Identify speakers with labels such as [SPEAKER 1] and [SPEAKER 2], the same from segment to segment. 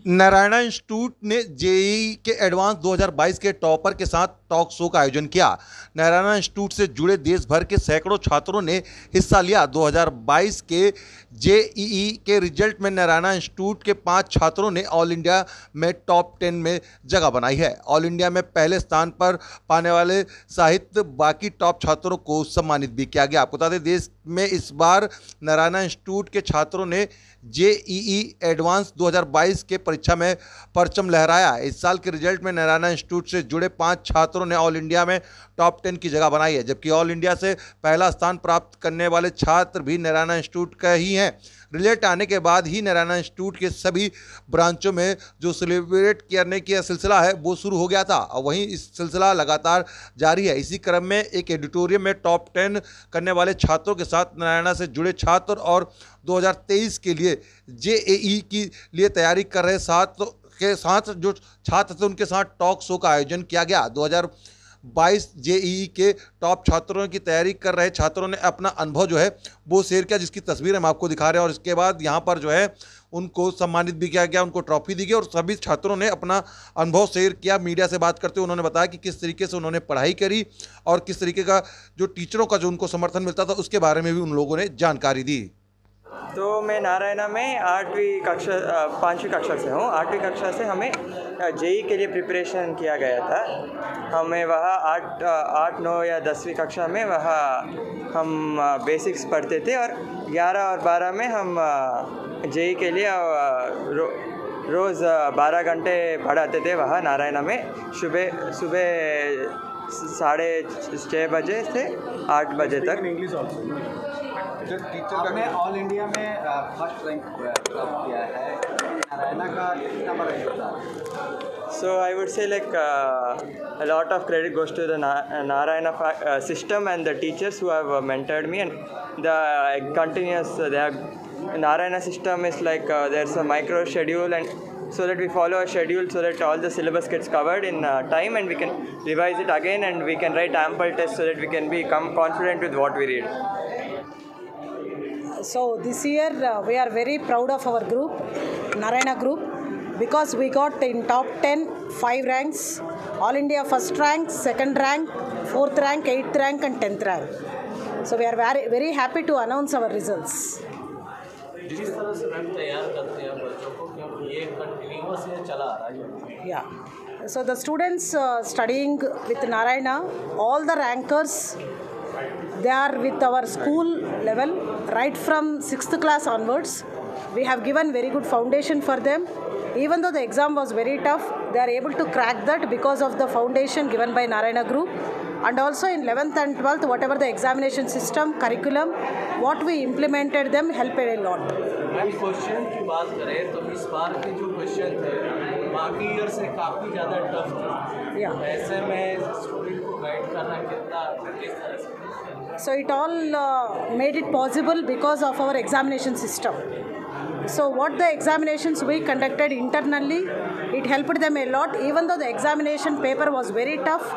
[SPEAKER 1] Narayana institute ने JEE के advance 2022 के टॉपर के साथ टॉक शो का आयोजन किया। नारायणा इंस्टीट्यूट से जुड़े देश भर के सैकड़ों छात्रों ने हिस्सा लिया। 2022 के जेईई के रिजल्ट में नारायणा इंस्टीट्यूट के 5 छात्रों ने ऑल इंडिया में टॉप 10 में जगह बनाई है। ऑल इंडिया में पहले स्थान पर पाने वाले साहित्य बाकी टॉप छात्रों को सम्मानित भी किया गया। आपको बता दें, देश में इस बार नारायणा इंस्टीट्यूट के छात्रों ने जेईई एडवांस 2022 के परीक्षा में परचम लहराया। इस साल के रिजल्ट में नारायणा इंस्टीट्यूट से जुड़े 5 छात्रों ने ऑल इंडिया में टॉप 10 की जगह बनाई है, जबकि ऑल इंडिया से पहला स्थान प्राप्त करने वाले छात्र भी नारायणा इंस्टीट्यूट का ही हैं। रिजल्ट आने के बाद ही नारायणा इंस्टीट्यूट के सभी ब्रांचों में जो सेलिब्रेट करने का सिलसिला है वो शुरू हो गया था, और वहीं इस सिलसिला लगातार जारी है। इसी क्रम में एक एडिटोरियम में टॉप 10 करने वाले छात्रों के साथ नारायणा से जुड़े छात्र और 2023 के लिए जेईई के लिए तैयारी कर रहे के साथ जो छात्र थे उनके साथ टॉक शो का आयोजन किया गया। 2022 जेईई के टॉप छात्रों की तैयारी कर रहे छात्रों ने अपना अनुभव जो है वो शेयर किया, जिसकी तस्वीर हम आपको दिखा रहे हैं। और इसके बाद यहाँ पर जो है उनको सम्मानित भी किया गया, उनको ट्रॉफी दी गई, और सभी छात्रों ने अपना अनुभव शेयर किया। मीडिया से बात करते हुए उन्होंने बताया कि किस तरीके से उन्होंने पढ़ाई करी और किस तरीके का जो टीचरों का जो उनको समर्थन मिलता था उसके बारे में भी उन लोगों ने जानकारी दी।
[SPEAKER 2] तो मैं नारायणा में 5वीं कक्षा से हूँ। 8वीं कक्षा से हमें जेईई के लिए प्रिपरेशन किया गया था। हमें वहाँ 8, 9 या 10वीं कक्षा में वहाँ हम बेसिक्स पढ़ते थे, और 11 और 12 में हम जेईई के लिए रोज़ 12 घंटे पढ़ाते थे वहाँ नारायणा में। सुबह 6:30 बजे से 8 बजे तक।
[SPEAKER 3] आपने ऑल इंडिया में फर्स्ट रैंक प्राप्त किया है, नारायणा का कितना बड़ा योगदान?
[SPEAKER 2] So I would say a lot of credit goes to the Narayana system and the teachers who have mentored me, and the continuous Narayana system is there's a micro schedule, and so that we follow a schedule so that all the syllabus gets covered in time, and we can revise it again, and we can write ample tests so that we can become confident with what we read.
[SPEAKER 4] So this year we are very proud of our group, Narayana group, because we got in top 10 5 ranks, all India first rank, second rank, 4th rank, 8th rank and 10th rank. So we are very very happy to announce our results.
[SPEAKER 5] जिस तरह से ma'am तैयार करते हैं बच्चों को, क्योंकि ये कंटिन्यूअस ये चला आ रहा है।
[SPEAKER 4] Yeah. So the students studying with Narayana, all the rankers, they are with our school level right from 6th class onwards. We have given very good foundation for them. Even though the exam was very tough, they are able to crack that because of the foundation given by Narayana group. And also in 11th and 12th, whatever the examination system, curriculum, what we implemented them helped a lot.
[SPEAKER 5] Ma'am question की बात करें तो इस बार के जो question थे बाकी year से काफ़ी ज़्यादा टफ थे। ऐसे में स्टूडेंट को गाइड करना किस तरह से?
[SPEAKER 4] So it all made it possible because of our examination system. So what the examinations we conducted internally, it helped them a lot, even though the examination paper was very tough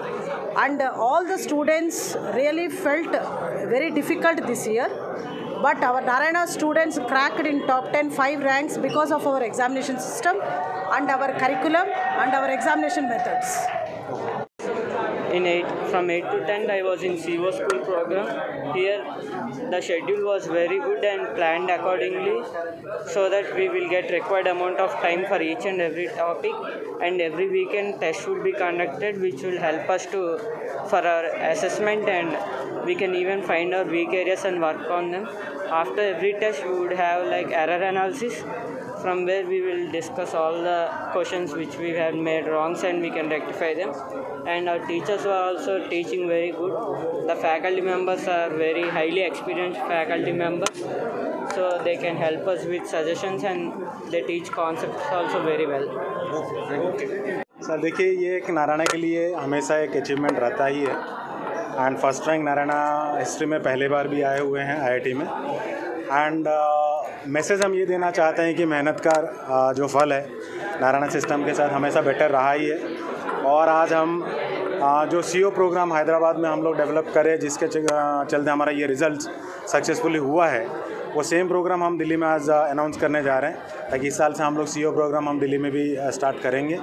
[SPEAKER 4] and all the students really felt very difficult this year. But our Narayana students cracked in top 10 5 ranks because of our examination system and our curriculum and our examination methods.
[SPEAKER 6] From 8 to 10 I was in CO school program. Here the schedule was very good and planned accordingly so that we will get required amount of time for each and every topic, and every weekend test will be conducted which will help us for our assessment, and we can even find our weak areas and work on them. After every test we would have error analysis, from where we will discuss all the questions which we have made wrongs and we can rectify them. And our teachers were also teaching very good. The faculty members are very highly experienced faculty members, so they can help us with suggestions and they teach concepts also very well.
[SPEAKER 7] Sir देखिए, ये एक नारायणा के लिए हमेशा एक achievement रहता ही है, and first rank Narayana history में पहली बार भी आए हुए हैं आईआईटी में। एंड मैसेज हम ये देना चाहते हैं कि मेहनत का जो फल है नारायणा सिस्टम के साथ हमेशा बेटर रहा ही है, और आज हम जो CO प्रोग्राम हैदराबाद में हम लोग डेवलप करें, जिसके चलते हमारा ये रिज़ल्ट सक्सेसफुली हुआ है, वो सेम प्रोग्राम हम दिल्ली में आज अनाउंस करने जा रहे हैं, ताकि इस साल से हम लोग CO प्रोग्राम हम दिल्ली में भी स्टार्ट करेंगे।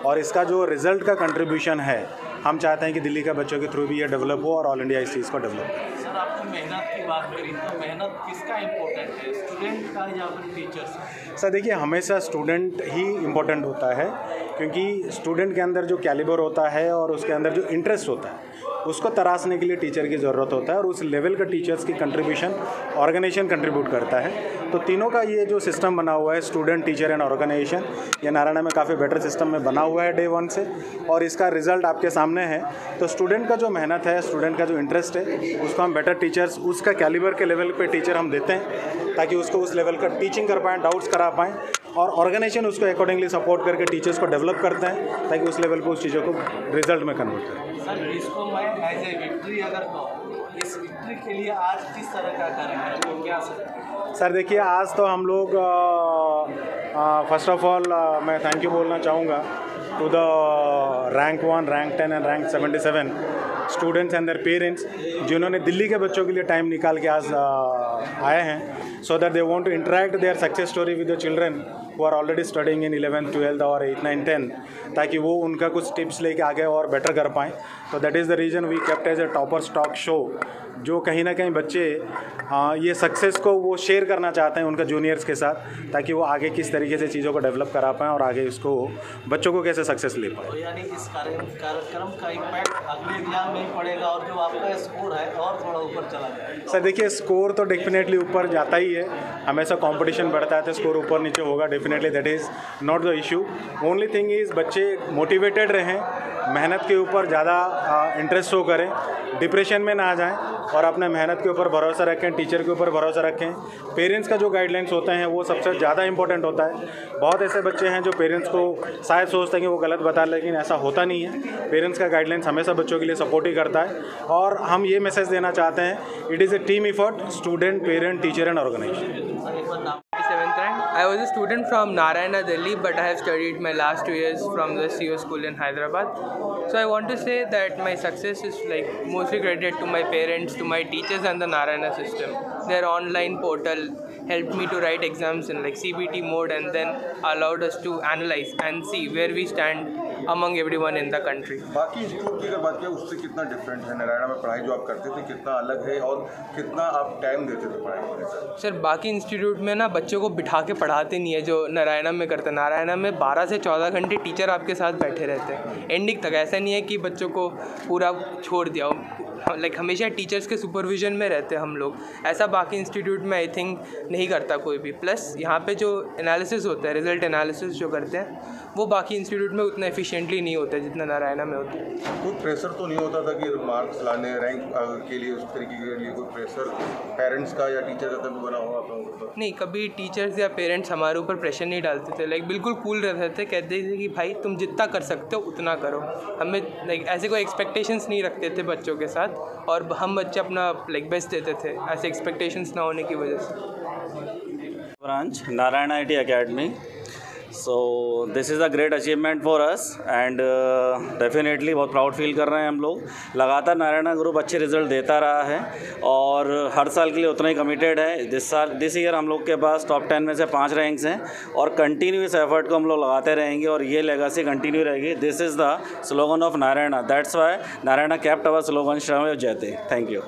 [SPEAKER 7] और इसका जो रिज़ल्ट का कंट्रीब्यूशन है, हम चाहते हैं कि दिल्ली के बच्चों के थ्रू भी ये डेवलप हो और ऑल इंडिया इस चीज़ को डेवलप करे।
[SPEAKER 5] सर, आपने मेहनत की बात करी, तो मेहनत किसका इम्पोर्टेंट है, स्टूडेंट का या फिर टीचर्स?
[SPEAKER 7] सर देखिए, हमेशा स्टूडेंट ही इम्पोर्टेंट होता है, क्योंकि स्टूडेंट के अंदर जो कैलिबर होता है और उसके अंदर जो इंटरेस्ट होता है, उसको तराशने के लिए टीचर की ज़रूरत होता है, और उस लेवल का टीचर्स की कंट्रीब्यूशन ऑर्गेनाइजेशन कंट्रीब्यूट करता है। तो तीनों का ये जो सिस्टम बना हुआ है, स्टूडेंट, टीचर एंड ऑर्गेनाइजेशन, ये नारायणा में काफ़ी बेटर सिस्टम में बना हुआ है डे 1 से, और इसका रिजल्ट आपके सामने है। तो स्टूडेंट का जो मेहनत है, स्टूडेंट का जो इंटरेस्ट है, उसको हम बेटर टीचर्स, उसका कैलिबर के लेवल पे टीचर हम देते हैं, ताकि उसको उस लेवल का टीचिंग कर पाएँ, डाउट्स करा पाएँ, और ऑर्गेनाइजेशन उसको अकॉर्डिंगली सपोर्ट करके टीचर्स को डेवलप करते हैं, ताकि उस लेवल पे उस चीज़ों को रिजल्ट में कन्वर्ट करें।
[SPEAKER 5] सर, इसको मैं एज ए विक्ट्री अगर कहूँ, इस विक्ट्री के लिए आज किस तरह का करेंगे, तो क्या
[SPEAKER 7] सर देखिए, आज तो हम लोग फर्स्ट ऑफ ऑल मैं थैंक यू बोलना चाहूँगा to the rank 1, rank 10 and rank 77 students and their parents, जिन्होंने दिल्ली के बच्चों के लिए टाइम निकाल के आज आए हैं, so that they want to interact their success story with the children who are already studying in 11th, 12th और 8th, 9th, 10th, ताकि वो उनका कुछ टिप्स लेके आगे और बेटर कर पाएँ। तो that is the reason we kept as a toppers talk show, जो कहीं ना कहीं बच्चे ये सक्सेस को वो शेयर करना चाहते हैं उनका जूनियर्स के साथ, ताकि वो आगे किस तरीके से चीज़ों को डेवलप करा पाएँ और आगे इसको बच्चों को कैसे सक्सेस ले पाएँ।
[SPEAKER 5] यानी इस कार्यक्रम का इम्पैक्ट अगले एग्जाम में पड़ेगा, और जो आपका स्कोर है और थोड़ा ऊपर चला जाएगा?
[SPEAKER 7] सर देखिए, स्कोर तो डेफिनेटली ऊपर जाता ही है, हमेशा कंपटीशन बढ़ता है तो स्कोर ऊपर नीचे होगा definitely, that is not the issue. Only thing is बच्चे मोटिवेटेड रहें, मेहनत के ऊपर ज़्यादा इंटरेस्ट शो करें, डिप्रेशन में ना आ जाएं, और अपने मेहनत के ऊपर भरोसा रखें, टीचर के ऊपर भरोसा रखें। पेरेंट्स का जो गाइडलाइंस होते हैं वो सबसे ज़्यादा इंपॉर्टेंट होता है। बहुत ऐसे बच्चे हैं जो पेरेंट्स को शायद सोचते हैं कि वो गलत बता, लेकिन ऐसा होता नहीं है। पेरेंट्स का गाइडलाइंस हमेशा बच्चों के लिए सपोर्ट ही करता है, और हम ये मैसेज देना चाहते हैं, it is a team effort, student, parent, teacher and organisation.
[SPEAKER 8] 7th rank. I was a student from Narayana, Delhi, but I have studied my last 2 years from the CO school in Hyderabad. So I want to say that my success is like mostly credited to my parents, to my teachers and the Narayana system. Their online portal helped me to write exams in like CBT mode, and then allowed us to analyze and see where we stand among everyone in the country.
[SPEAKER 1] बाकी institute की अगर बात करें, उससे कितना different है नारायणा में पढ़ाई जो आप करते थे, कितना अलग है और कितना आप टाइम देते थे पढ़ाई में?
[SPEAKER 8] सर, बाकी इंस्टीट्यूट में ना बच्चों को बिठा के पढ़ाते नहीं है जो नारायणा में करते हैं। नारायणा में 12 से 14 घंटे टीचर आपके साथ बैठे रहते हैं एंडिंग तक। ऐसा नहीं है कि बच्चों को पूरा छोड़ दिया हो, लाइक हमेशा टीचर्स के सुपरविजन में रहते हैं हम लोग। ऐसा बाकी इंस्टीट्यूट में आई थिंक नहीं करता कोई भी। प्लस यहाँ पे जो एनालिसिस होता है, रिजल्ट एनालिसिस जो करते हैं, वो बाकी इंस्टीट्यूट में उतना एफिशिएंटली नहीं होता है जितना नारायणा में होता है।
[SPEAKER 1] कोई प्रेशर तो नहीं होता था कि मार्क्स लाने, रैंक के लिए, उस तरीके के लिए कोई प्रेशर पेरेंट्स का या टीचर का कभी बना हुआ आप लोगों को?
[SPEAKER 8] नहीं, कभी टीचर्स या पेरेंट्स हमारे ऊपर प्रेशर नहीं डालते थे। लाइक बिल्कुल कूल रहते थे, कहते थे कि भाई तुम जितना कर सकते हो उतना करो। हमें लाइक ऐसे कोई एक्सपेक्टेशंस नहीं रखते थे बच्चों के साथ, और हम बच्चे अपना लाइक बेस्ट देते थे ऐसे एक्सपेक्टेशंस ना होने की वजह से।
[SPEAKER 9] Branch Narayan IIT Academy. So this is a great achievement for us and definitely बहुत प्राउड फील कर रहे हैं हम लोग। लगातार नारायणा ग्रुप अच्छे रिजल्ट देता रहा है और हर साल के लिए उतना ही कमिटेड है। दिस ईयर हम लोग के पास टॉप 10 में से 5 रैंक्स हैं और कंटिन्यू इस एफर्ट को हम लोग लगाते रहेंगे और ये लेगेसी कंटिन्यू रहेगी। This is the slogan of Narayana, that's why Narayana kept our slogan Shramev Jayate. Thank you.